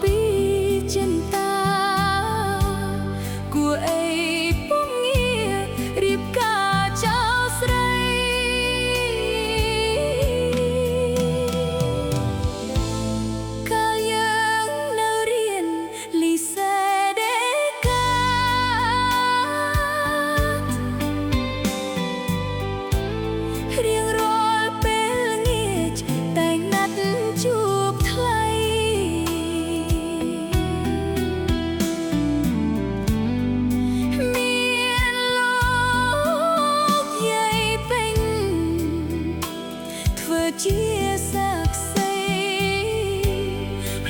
ពីចិនតាគួរអីពុំងាររៀបការចោលស្រីកាលយើងនៅរៀនលីសេដេការៀងរាល់ពេលងាយតែងណាត់ជួបថ្លៃមានលោកយាយពេញធ្វើជាសាក្សី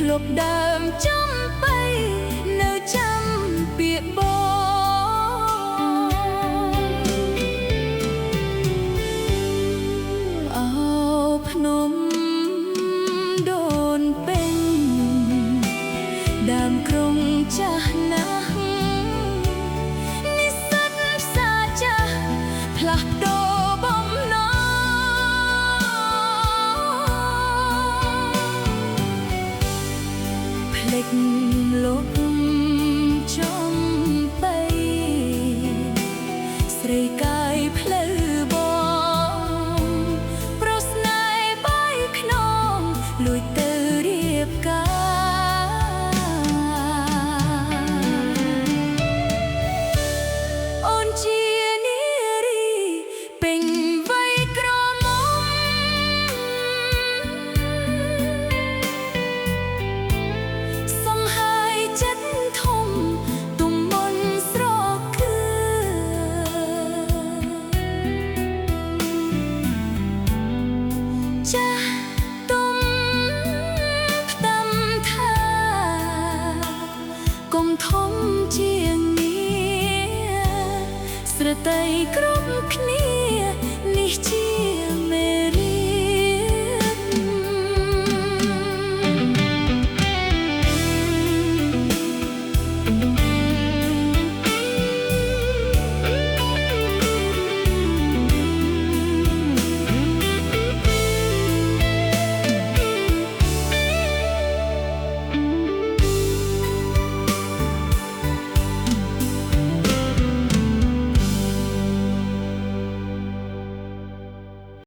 លោកដើមចំបៃនៅចាំពាក្យបងអោភ្នំដូនពេញដើមក្រុងចាស់ណាស់និស្សិតផ្សារចាស់ផ្លាស់ប្ដូរបំណងភ្លេចលោកចំបៃស្រីកាយផ្លូវបងប្រស្នេហ៍បាយខ្នងលួចទៅរៀបការអូនជានារីពេញវ័យក្រមុំសង្ហាយចិត្តធំទុំមន្តស្រគឺចាស់ទុំផ្ដាំថាកុំធំជាងនេះស្រតីគ្រប់គ្នា